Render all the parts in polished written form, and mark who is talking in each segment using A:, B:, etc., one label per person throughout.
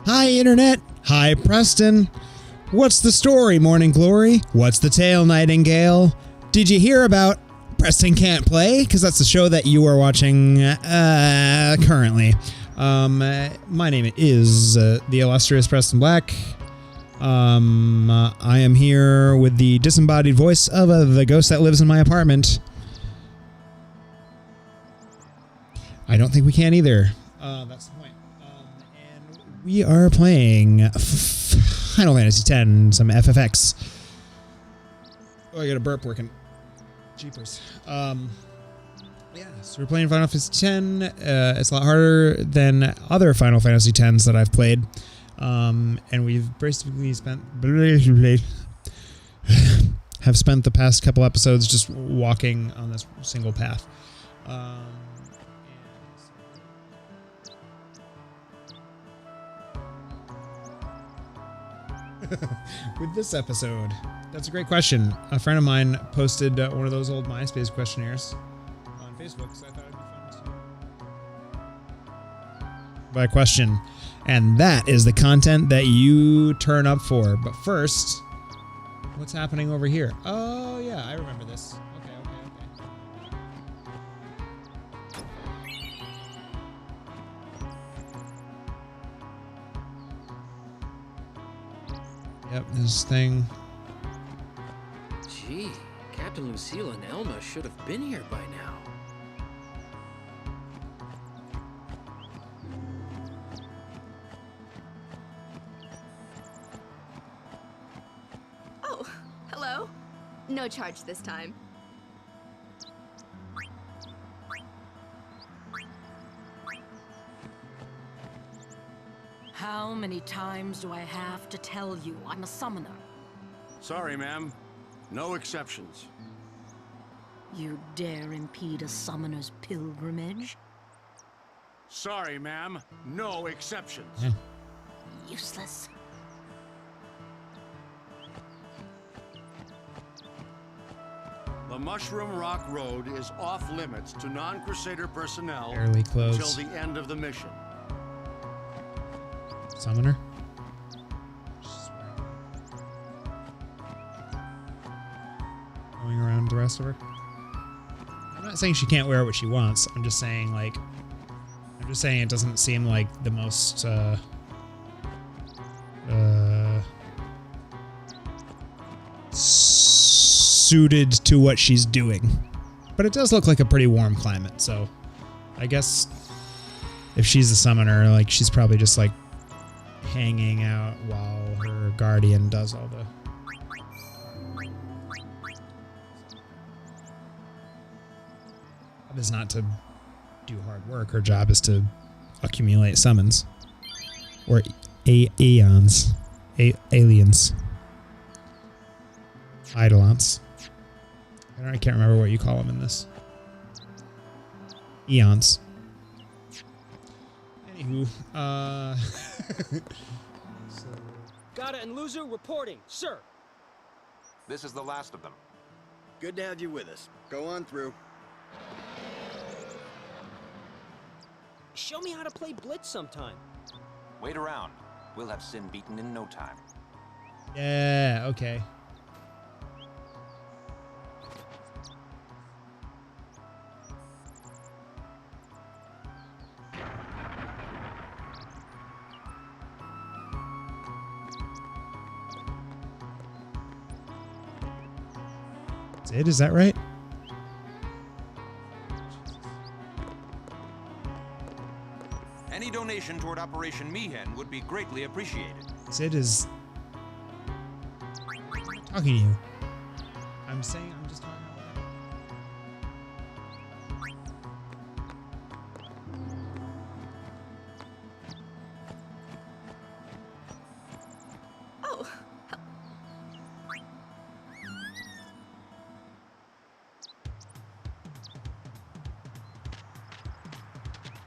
A: Hi, Internet. Hi, Preston. What's the story, Morning Glory? What's the tale, Nightingale? Did you hear about Preston Can't Play? Because that's the show that you are watching currently. My name is the illustrious Preston Black. I am here with the disembodied voice of the ghost that lives in my apartment. I don't think we can either. That's the point. And we are playing Final Fantasy X, some FFX. Oh, I got a burp working. Jeepers. Yeah, so we're playing Final Fantasy X. It's a lot harder than other Final Fantasy X that I've played. And we've basically spent the past couple episodes just walking on this single path. With this episode, that's a great question. A friend of mine posted one of those old MySpace questionnaires on Facebook, so I thought it'd be fun to by question. And that is the content that you turn up for. But first, what's happening over here? Oh, yeah, I remember this. Okay. Yep, this thing.
B: Gee, Captain Lucille and Elma should have been here by now.
C: Oh, hello. No charge this time.
D: How many times do I have to tell you I'm a summoner?
E: Sorry, ma'am. No exceptions.
D: You dare impede a summoner's pilgrimage?
E: Sorry, ma'am. No exceptions.
D: Useless.
E: The Mushroom Rock Road is off limits to non-Crusader personnel
A: Fairly close.
E: until the end of the mission.
A: Summoner? Going around the rest of her. I'm not saying she can't wear what she wants. I'm just saying, like, it doesn't seem like the most, suited to what she's doing. But it does look like a pretty warm climate, so I guess if she's the summoner, like, she's probably just, like, hanging out while her guardian does all the... Job is not to do hard work. Her job is to accumulate summons. Or aeons. Aliens. Eidolons. I can't remember what you call them in this. Eons. Anywho,
F: Gata and Luzu reporting, sir.
G: This is the last of them.
H: Good to have you with us. Go on through.
F: Show me how to play Blitz sometime.
G: Wait around. We'll have Sin beaten in no time.
A: yeah, okay. Sid, is that right?
G: Any donation toward Operation Mihen would be greatly appreciated.
A: Sid is talking to you. I'm just talking about
C: Oh,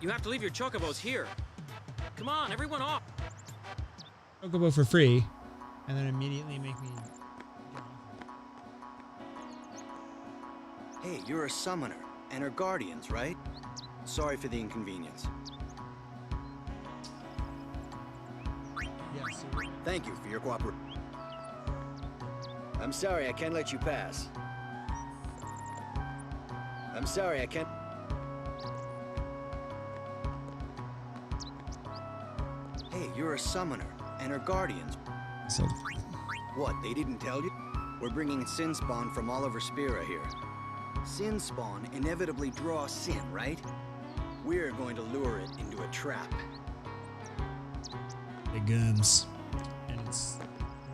F: You have to leave your chocobos here. Come on, everyone off.
A: Chocobo for free, and then immediately make me...
H: Hey, you're a summoner, and her guardians, right? Sorry for the inconvenience.
A: Yes.
H: Thank you for your cooperation. I'm sorry I can't let you pass. I'm sorry I can't... Hey, you're a summoner, and her guardians.
A: So,
H: What, they didn't tell you? We're bringing sin spawn from all over Spira here. Sin spawn inevitably draws sin, right? We're going to lure it into a trap.
A: big guns. And it's a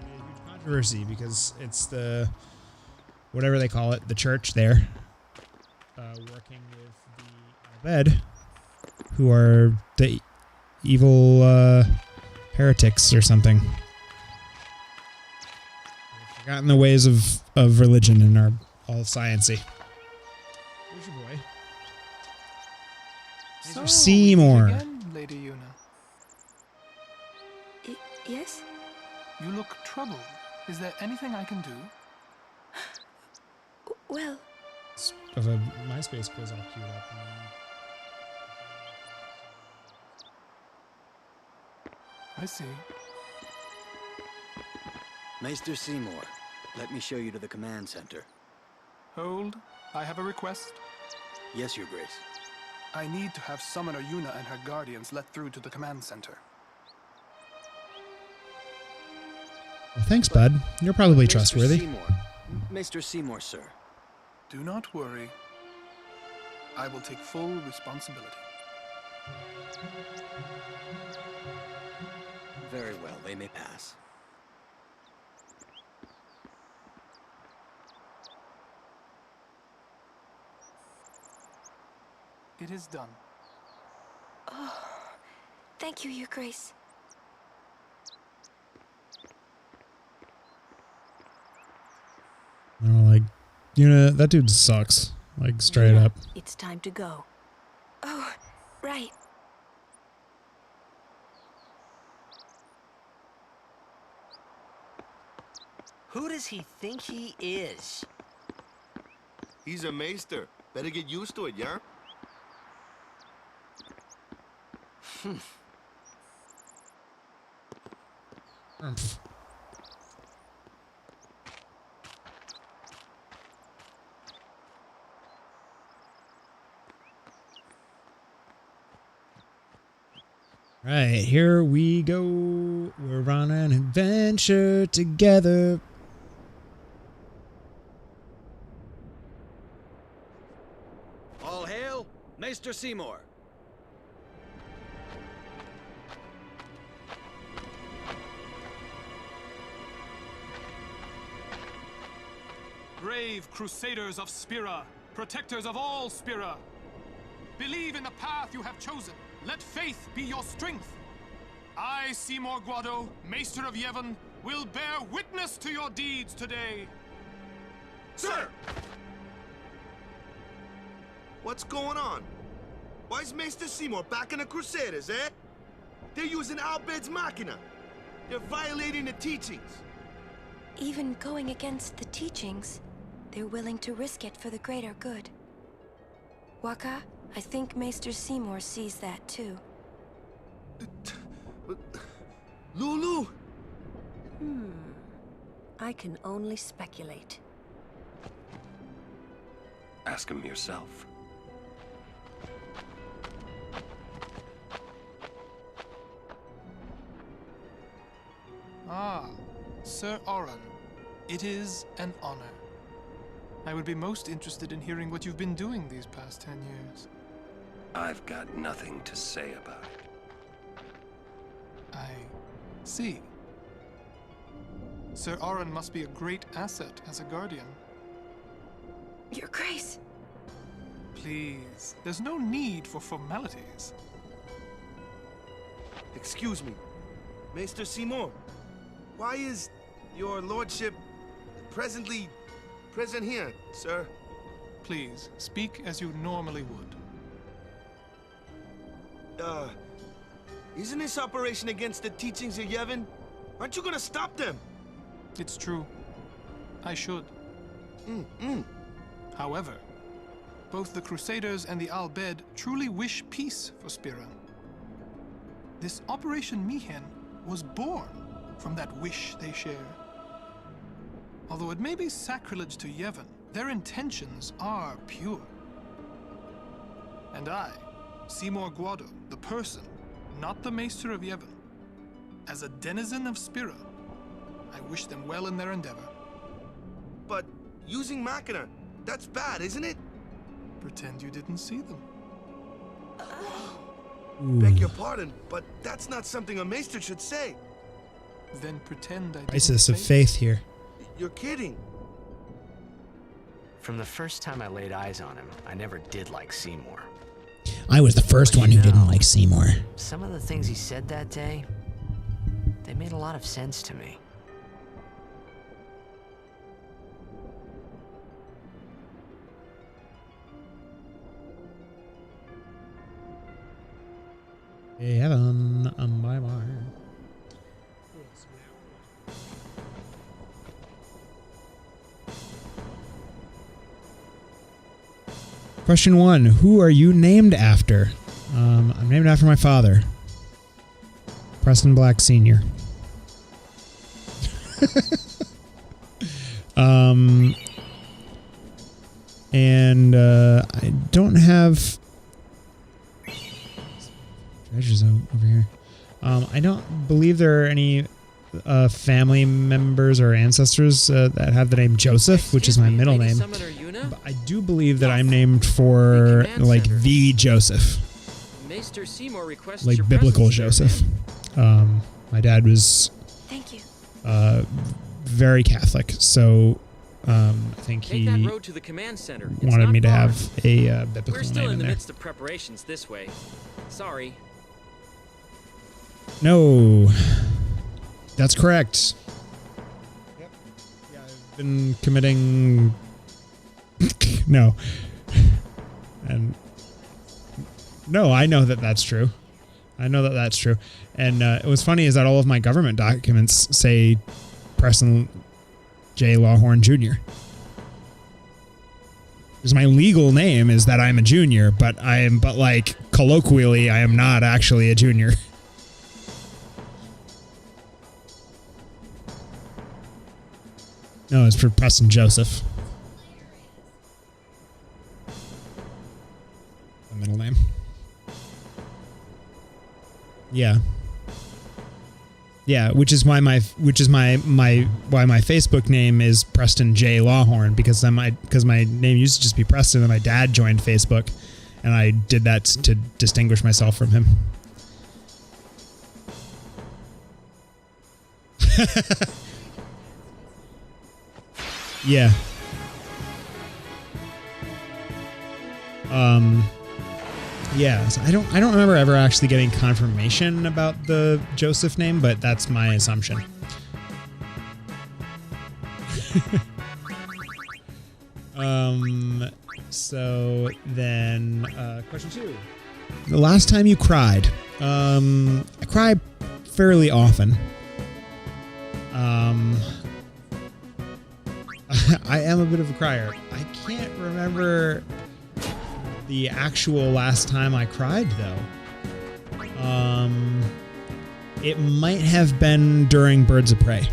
A: huge controversy because it's the, whatever they call it, the church there, working with the Al-Bed, who are the evil heretics or something. They've forgotten the ways of religion and are all sciency. Where's your boy?
I: So,
A: Seymour.
I: we meet again, Lady Yuna.
C: Yes?
I: You look troubled. Is there anything I can do?
C: Well,
A: Of a MySpace quiz all queued up.
I: I see.
H: Maester Seymour, let me show you to the command center.
I: Hold. I have a request.
H: Yes, Your Grace.
I: I need to have Summoner Yuna and her guardians let through to the command center.
A: Well, thanks, bud. You're probably trustworthy.
H: Seymour. Maester Seymour, sir.
I: Do not worry. I will take full responsibility.
H: Very well, they may pass.
I: It is done.
C: oh, thank you, Your Grace.
A: Like, you know, that dude sucks. Like, straight up.
D: It's time to go.
C: Oh, right.
J: Who does he think he is?
K: He's a maester. Better get used to it, yeah?
A: Right, here we go. We're on an adventure together.
H: All hail, Maester Seymour.
I: Brave crusaders of Spira, protectors of all Spira. Believe in the path you have chosen. Let faith be your strength. I, Seymour Guado, Maester of Yevon, will bear witness to your deeds today.
K: Sir! What's going on? Why is Maester Seymour backing the Crusaders, eh? They're using Al-Bed's Machina. They're violating the teachings.
C: Even going against the teachings, they're willing to risk it for the greater good. Waka, I think Maester Seymour sees that too.
K: Lulu!
D: I can only speculate.
L: Ask him yourself.
I: Ah, Sir Oran. It is an honor. I would be most interested in hearing what you've been doing these past 10 years.
L: I've got nothing to say about it.
I: I see. Sir Oran must be a great asset as a guardian.
C: Your Grace!
I: Please, there's no need for formalities.
K: Excuse me, Maester Seymour. Why is your lordship present here, sir?
I: Please, speak as you normally would.
K: Isn't this operation against the teachings of Yevon? Aren't you gonna stop them?
I: It's true. I should. However, both the Crusaders and the Al-Bed truly wish peace for Spira. This Operation Mihen was born from that wish they share. Although it may be sacrilege to Yevon, their intentions are pure. And I, Seymour Guado, the person, not the Maester of Yevon, as a denizen of Spira, I wish them well in their endeavor.
K: But using Machina, that's bad, isn't it?
I: Pretend you didn't see them.
K: Beg your pardon, but that's not something a Maester should say.
I: Then pretend I didn't.
A: Crisis of faith here.
K: You're kidding.
J: From the first time I laid eyes on him, I never did like Seymour.
A: I was the first one who didn't like Seymour.
J: Some of the things he said that day, they made a lot of sense to me.
A: Hey, Evan, bye-bye. Question 1. Who are you named after? I'm named after my father. Preston Black Sr. And I don't have treasures over here. I don't believe there are any family members or ancestors that have the name Joseph, which is my middle name. But I do believe that I'm named for like the Joseph,
B: Maester Seymour requests
A: like
B: your
A: biblical
B: presence,
A: Joseph. My dad was very Catholic, so I think
B: Take
A: he
B: that road to the command center. It's
A: wanted
B: not
A: me to
B: far.
A: have a biblical
B: We're still
A: name
B: in
A: in
B: the
A: there.
B: midst of preparations this way. Sorry.
A: No, that's correct. Yep. Yeah, I've been committing. No, and no, I know that that's true. I know that that's true. And what's funny is that all of my government documents say Preston J. Lawhorn Jr. Because my legal name is that I'm a junior, but like colloquially, I am not actually a junior. No, it's for Preston Joseph. The middle name. Yeah. Yeah, which is why my Facebook name is Preston J. Lawhorn, because my name used to just be Preston, and my dad joined Facebook, and I did that to distinguish myself from him. Yeah. Yeah, so I don't remember ever actually getting confirmation about the Joseph name, but that's my assumption. So then question 2. The last time you cried. I cry fairly often. I am a bit of a crier. I can't remember the actual last time I cried, though. It might have been during Birds of Prey,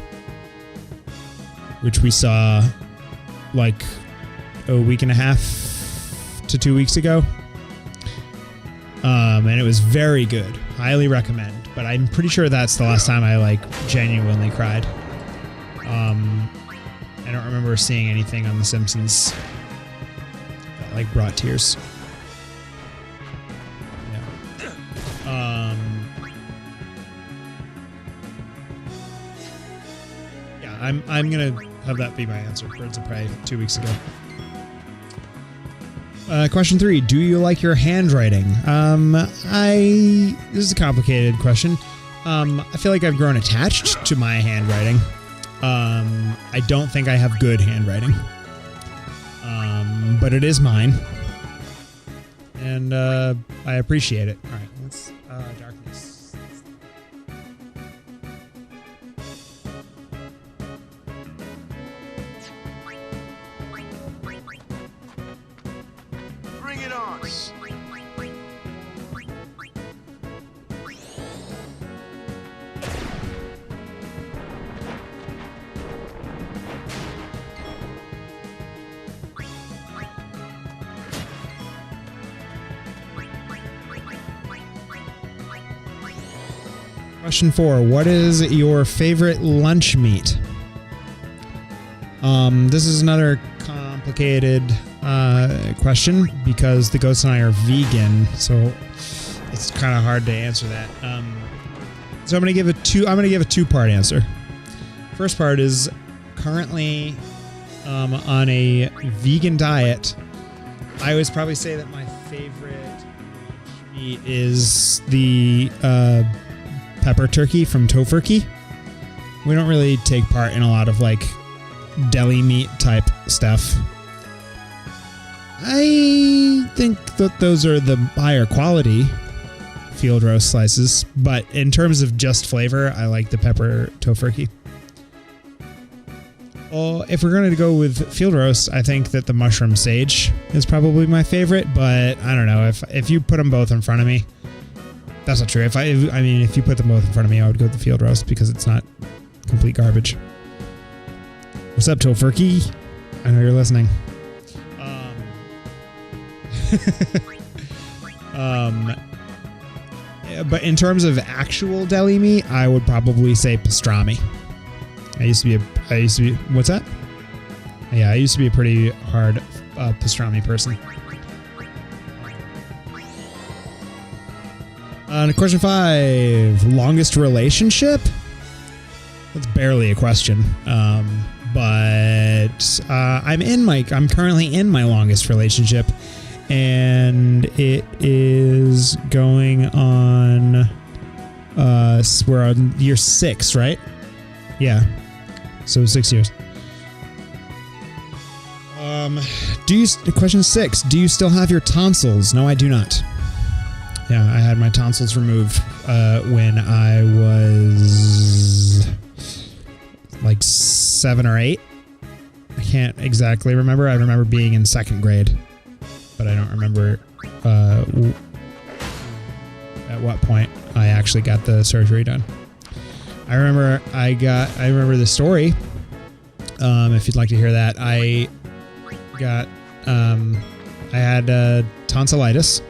A: which we saw like a week and a half to 2 weeks ago. And it was very good. Highly recommend. But I'm pretty sure that's the last time I like genuinely cried. I don't remember seeing anything on The Simpsons that like brought tears. Yeah, I'm gonna have that be my answer. Birds of Prey 2 weeks ago. Question 3. Do you like your handwriting? This is a complicated question. I feel like I've grown attached to my handwriting. I don't think I have good handwriting. But it is mine. And I appreciate it. All right, let's darkness.
K: Bring it on.
A: Question 4. What is your favorite lunch meat? This is another complicated question because the ghost and I are vegan, so it's kind of hard to answer that. So I'm gonna give a two-part answer. First part is currently on a vegan diet. I would probably say that my favorite meat is the pepper turkey from Tofurkey. We don't really take part in a lot of like deli meat type stuff. I think that those are the higher quality field roast slices, but in terms of just flavor, I like the pepper Tofurkey. Well, if we're going to go with field roast, I think that the mushroom sage is probably my favorite, but I don't know if you put them both in front of me. That's not true. If you put them both in front of me, I would go with the field roast because it's not complete garbage. What's up, Tofurkey? I know you're listening. But in terms of actual deli meat, I would probably say pastrami. I used to be what's that? Yeah, I used to be a pretty hard pastrami person. Question 5, longest relationship? That's barely a question. But I'm currently in my longest relationship, and it is going on we're on year 6, right? Yeah. So 6 years. Question 6. Do you still have your tonsils? No, I do not. Yeah, I had my tonsils removed when I was like 7 or 8. I can't exactly remember. I remember being in 2nd grade, but I don't remember at what point I actually got the surgery done. I remember the story. If you'd like to hear that, I had tonsillitis.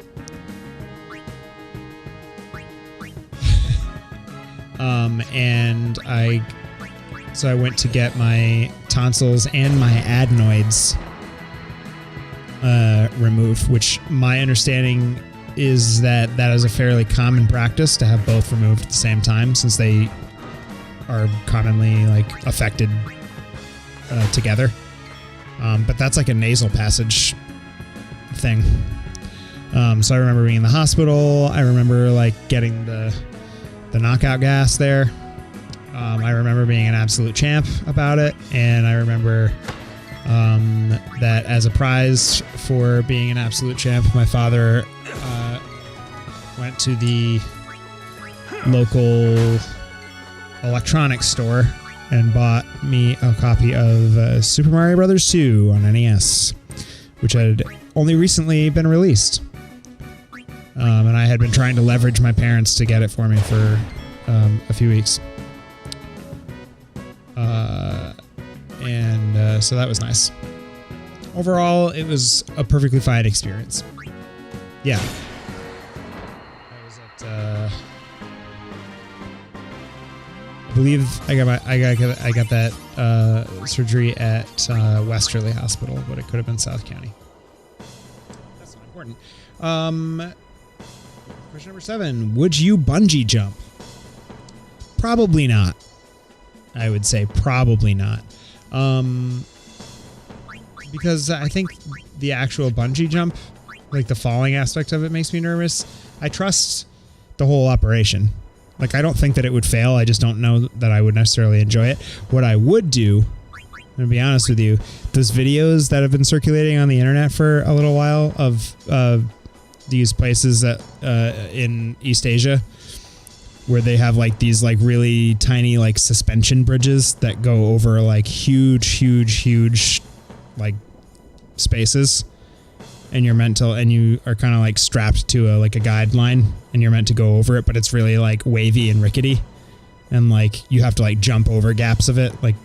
A: And I went to get my tonsils and my adenoids removed, which my understanding is that is a fairly common practice to have both removed at the same time, since they are commonly like affected together. But that's like a nasal passage thing. So I remember being in the hospital. I remember like getting the knockout gas there. I remember being an absolute champ about it, and I remember that as a prize for being an absolute champ, my father went to the local electronics store and bought me a copy of Super Mario Bros. 2 on NES, which had only recently been released. And I had been trying to leverage my parents to get it for me for a few weeks. So that was nice. Overall, it was a perfectly fine experience. Yeah. I was at, I believe I got that surgery at Westerly Hospital, but it could have been South County. That's not important. Question number 7. Would you bungee jump? Probably not. I would say probably not. Because I think the actual bungee jump, like the falling aspect of it, makes me nervous. I trust the whole operation. Like, I don't think that it would fail. I just don't know that I would necessarily enjoy it. What I would do, I'm going to be honest with you, those videos that have been circulating on the internet for a little while of these places that in East Asia where they have like these like really tiny like suspension bridges that go over like huge like spaces, and you are kind of like strapped to a guideline, and you're meant to go over it, but it's really like wavy and rickety, and like you have to like jump over gaps of it, like,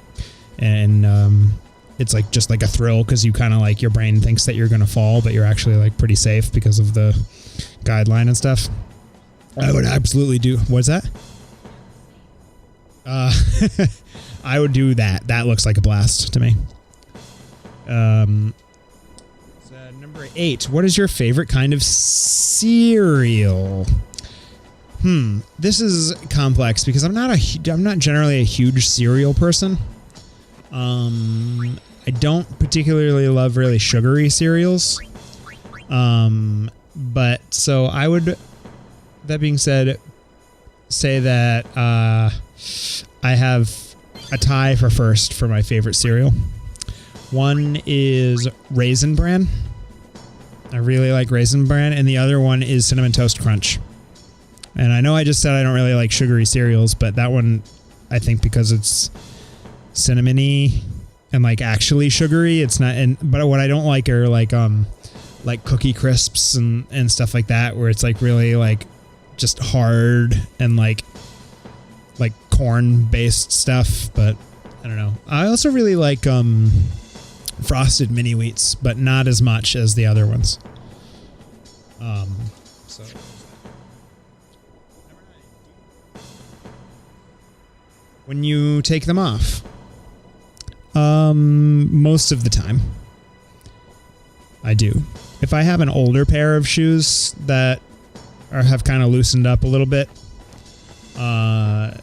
A: and it's like just like a thrill because you kind of like your brain thinks that you're gonna fall, but you're actually like pretty safe because of the guideline and stuff. I would absolutely do. What's that? I would do that. That looks like a blast to me. So number 8. What is your favorite kind of cereal? This is complex because I'm not generally a huge cereal person. I don't particularly love really sugary cereals. But so I would, that being said, say that I have a tie for first for my favorite cereal. One is Raisin Bran. I really like Raisin Bran, and the other one is Cinnamon Toast Crunch. And I know I just said I don't really like sugary cereals, but that one, I think because it's cinnamony and like actually sugary, it's not. And but what I don't like are like Cookie Crisps and stuff like that, where it's like really like just hard and like corn based stuff. But I don't know. I also really like Frosted Mini Wheats, but not as much as the other ones. So when you take them off, most of the time I do. If I have an older pair of shoes that have kind of loosened up a little bit, and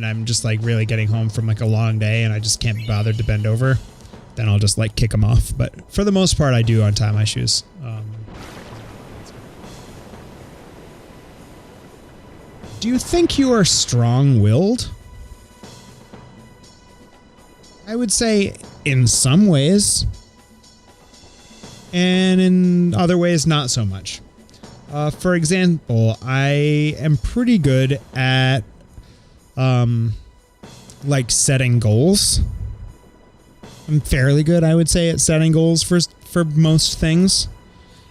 A: I'm just like really getting home from like a long day and I just can't be bothered to bend over, then I'll just like kick them off. But for the most part, I do untie my shoes. Do you think you are strong-willed? I would say in some ways, and in other ways, not so much. For example, I am pretty good at like setting goals. I'm fairly good, I would say, at setting goals for most things.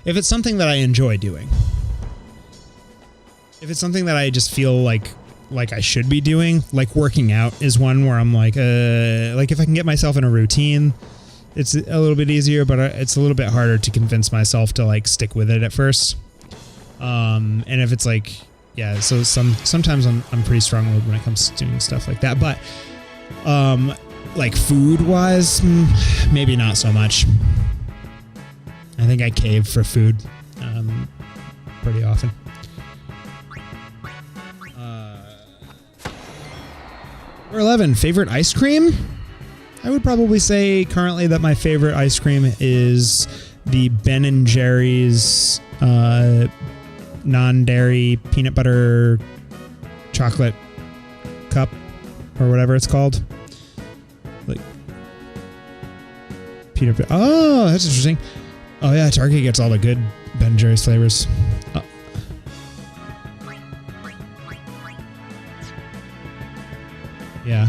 A: If it's something that I enjoy doing. If it's something that I just feel like I should be doing, like working out is one where I'm like if I can get myself in a routine, it's a little bit easier, but it's a little bit harder to convince myself to like stick with it at first. And if it's like, yeah, so sometimes I'm pretty strong-willed when it comes to doing stuff like that. But like food-wise, maybe not so much. I think I cave for food pretty often. Number 11, favorite ice cream? I would probably say currently that my favorite ice cream is the Ben & Jerry's non-dairy peanut butter chocolate cup or whatever it's called. Like peanut butter. Oh, that's interesting. Oh yeah, Target gets all the good Ben & Jerry's flavors. Oh. Yeah.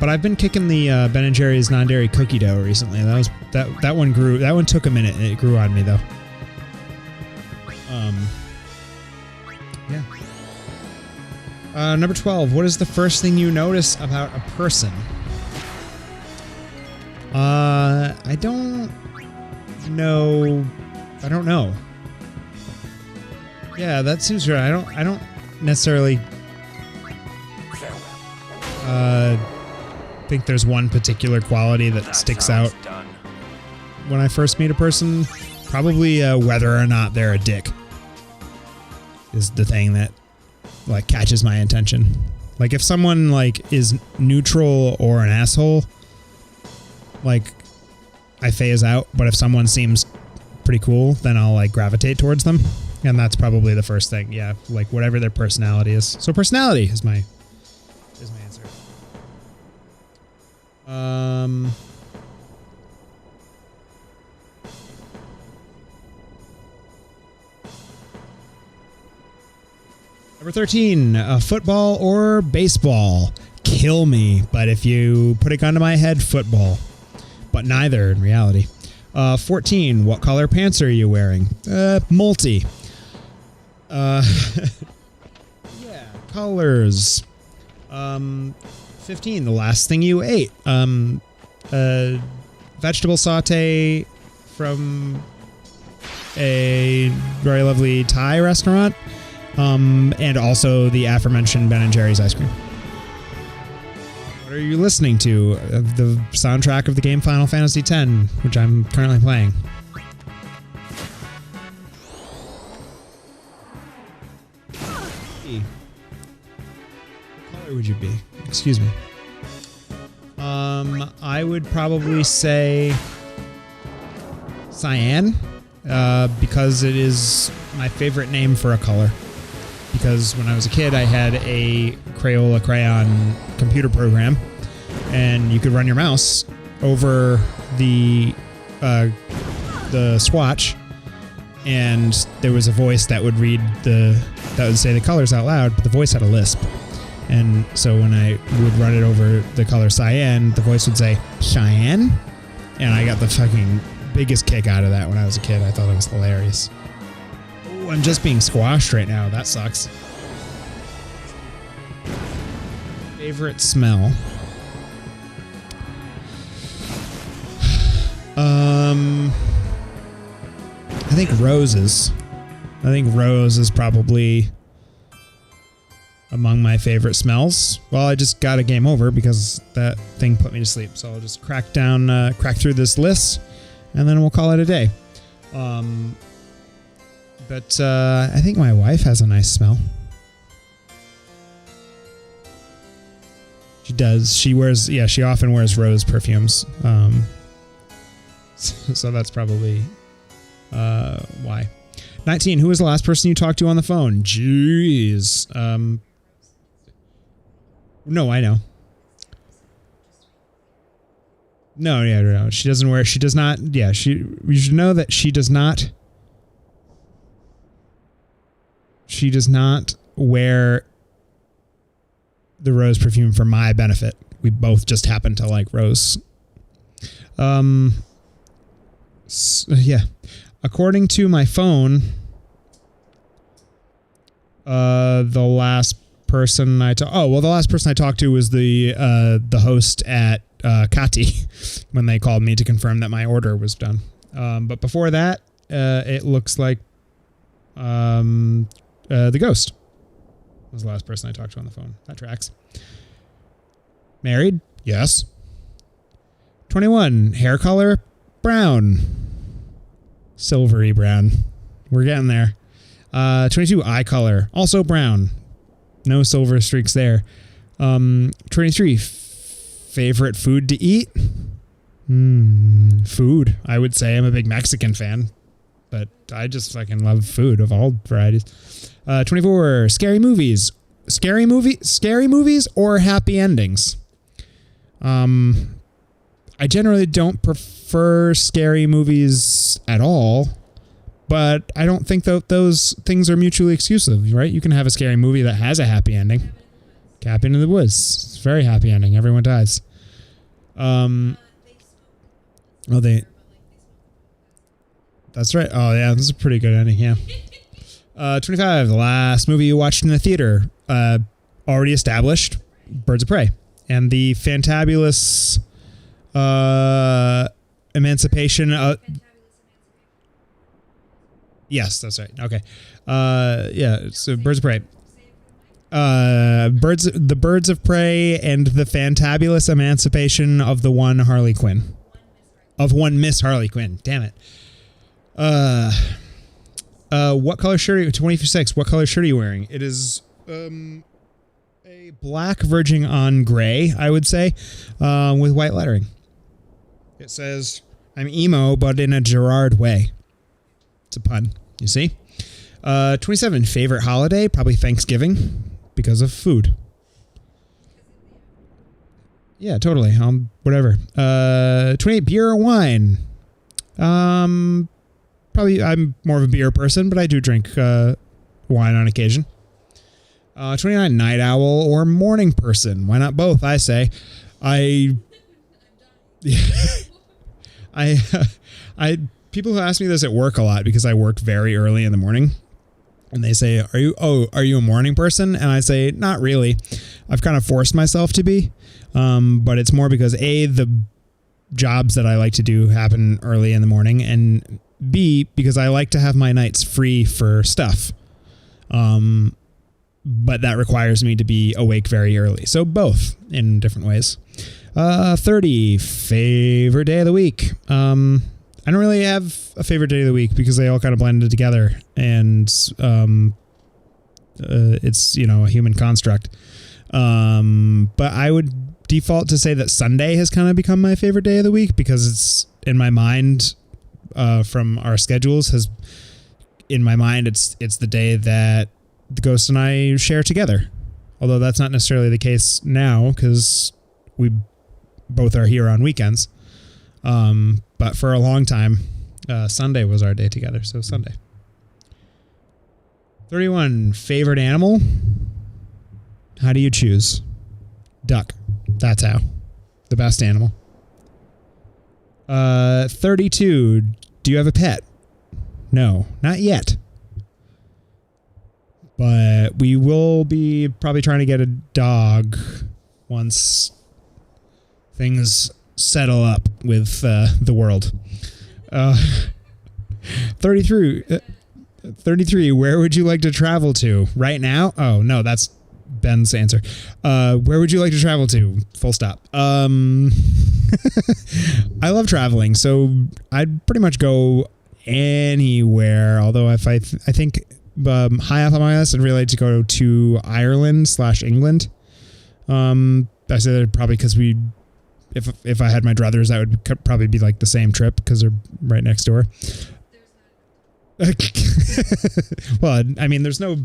A: But I've been kicking the Ben & Jerry's non-dairy cookie dough recently. That one grew. That one took a minute. It grew on me though. Yeah. Number 12. What is the first thing you notice about a person? I don't know. I don't know. Yeah, that seems right. I don't necessarily think there's one particular quality that sticks out when I first meet a person. Probably whether or not they're a dick is the thing that like catches my attention. Like if someone like is neutral or an asshole, like I phase out, but if someone seems pretty cool, then I'll like gravitate towards them. And that's probably the first thing. Yeah, like whatever their personality is. So personality is my answer. Number 13, football or baseball? Kill me, but if you put a gun to my head, football. But neither in reality. 14, what color pants are you wearing? Multi. Yeah, colors. 15, the last thing you ate. Vegetable saute from a very lovely Thai restaurant, and also the aforementioned Ben & Jerry's ice cream. What are you listening to? The soundtrack of the game Final Fantasy X, which I'm currently playing. What color would you be? Excuse me. I would probably say cyan, because it is my favorite name for a color. Because when I was a kid, I had a Crayola crayon computer program, and you could run your mouse over the swatch, and there was a voice that would say the colors out loud, but the voice had a lisp. And so when I would run it over the color cyan, the voice would say, Cheyenne? And I got the fucking biggest kick out of that when I was a kid. I thought it was hilarious. Oh, I'm just being squashed right now. That sucks. Favorite smell? I think roses. I think rose is probably among my favorite smells. Well, I just got a game over because that thing put me to sleep. So I'll just crack through this list, and then we'll call it a day. But I think my wife has a nice smell. She does. She often wears rose perfumes. So that's probably why. 19. Who was the last person you talked to on the phone? Jeez. No, I know. No. She does not. Yeah, you should know that she does not wear the rose perfume for my benefit. We both just happen to like rose. Yeah. According to my phone, the last person I talked to was the host at Kati when they called me to confirm that my order was done. But before that, it looks like the ghost was the last person I talked to on the phone. That tracks. Married? Yes. 21. Hair color? Brown. Silvery brown. We're getting there. 22. Eye color? Also brown. No silver streaks there. 23. Favorite food to eat? Food. I would say I'm a big Mexican fan, but I just fucking love food of all varieties. 24. Scary movies. Scary movies or happy endings? I generally don't prefer scary movies at all, but I don't think that those things are mutually exclusive, right? You can have a scary movie that has a happy ending. Cabin in the Woods. It's a very happy ending. Everyone dies. That's right. Oh, yeah, this is a pretty good ending, yeah. 25, the last movie you watched in the theater. Already established, Birds of Prey. And the fantabulous emancipation of... Yes, that's right. Okay. Yeah, so Birds of Prey. The Birds of Prey and the fantabulous emancipation of the one Harley Quinn. Of one Miss Harley Quinn. Damn it. What color shirt are you... 26. What color shirt are you wearing? It is a black verging on gray, I would say, with white lettering. It says, I'm emo, but in a Gerard way. It's a pun, you see? 27. Favorite holiday? Probably Thanksgiving, because of food. Yeah, totally. Whatever. 28. Beer or wine? Probably I'm more of a beer person, but I do drink wine on occasion. 29. Night owl or morning person? Why not both? I say. People who ask me this at work a lot because I work very early in the morning, and they say, are you a morning person? And I say, not really. I've kind of forced myself to be, but it's more because the jobs that I like to do happen early in the morning, and B, because I like to have my nights free for stuff. But that requires me to be awake very early. So both in different ways. 30, favorite day of the week. I don't really have a favorite day of the week because they all kind of blended together, and it's, you know, a human construct. But I would default to say that Sunday has kind of become my favorite day of the week because it's in my mind, from our schedules, in my mind, it's the day that the Ghost and I share together. Although that's not necessarily the case now because we both are here on weekends. But for a long time, Sunday was our day together. So Sunday. 31, favorite animal. How do you choose? Duck. That's how. The best animal. 32, do you have a pet? No, not yet. But we will be probably trying to get a dog once things settle up with the world. 33, where would you like to travel to? Right now? Oh, no, that's Ben's answer. Where would you like to travel to? Full stop. I love traveling, so I'd pretty much go anywhere. Although if I think high up on my list, I'd really like to go to Ireland/England. I say that probably because if I had my druthers, that would probably be like the same trip because they're right next door. Well, I mean, there's no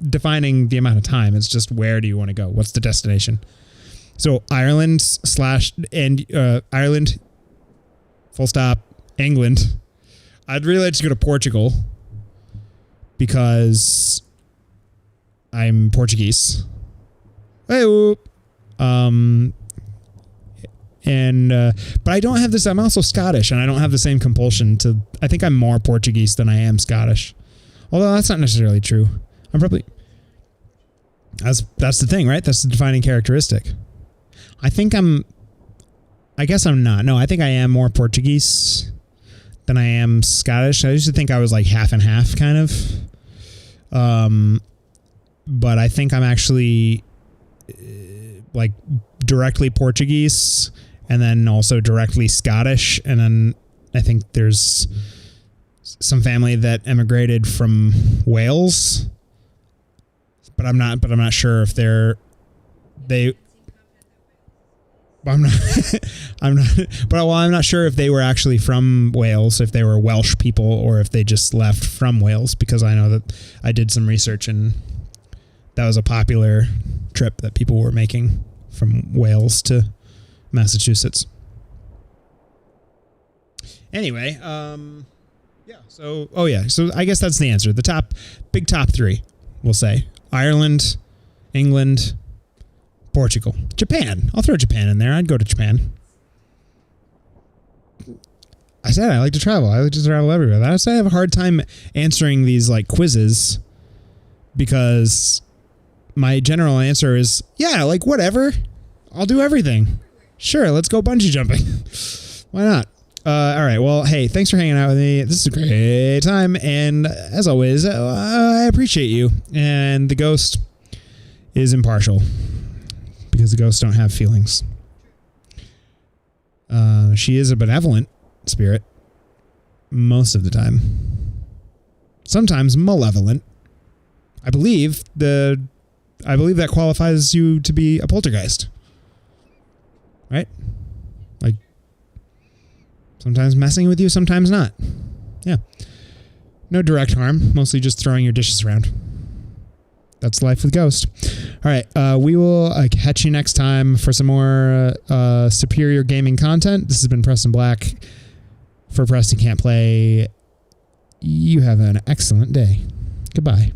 A: defining the amount of time. It's just where do you want to go? What's the destination? So Ireland, full stop, England. I'd really like to go to Portugal because I'm Portuguese. Hey, but I don't have this. I'm also Scottish, and I don't have the same compulsion to. I think I'm more Portuguese than I am Scottish, although that's not necessarily true. I'm probably. That's the thing, right? That's the defining characteristic. I guess I'm not. No, I think I am more Portuguese than I am Scottish. I used to think I was like half and half, kind of. But I think I'm actually like directly Portuguese and then also directly Scottish. And then I think there's some family that emigrated from Wales, but I'm not sure if I'm not sure if they were actually from Wales, if they were Welsh people or if they just left from Wales, because I know that I did some research and that was a popular trip that people were making from Wales to Massachusetts. Anyway, so I guess that's the answer. The big top three, we'll say. Ireland, England, Portugal. Japan. I'll throw Japan in there. I'd go to Japan. I said I like to travel. I like to travel everywhere. I say I have a hard time answering these like quizzes because my general answer is, yeah, like whatever. I'll do everything. Sure, let's go bungee jumping. Why not? All right. Well, hey, thanks for hanging out with me. This is a great time. And as always, I appreciate you. And the ghost is impartial because the ghosts don't have feelings. She is a benevolent spirit most of the time. Sometimes malevolent. I believe that qualifies you to be a poltergeist. Right? Like, sometimes messing with you, sometimes not. Yeah. No direct harm, mostly just throwing your dishes around. That's life with Ghost. All right, we will catch you next time for some more superior gaming content. This has been Preston Black for Preston Can't Play. You have an excellent day. Goodbye.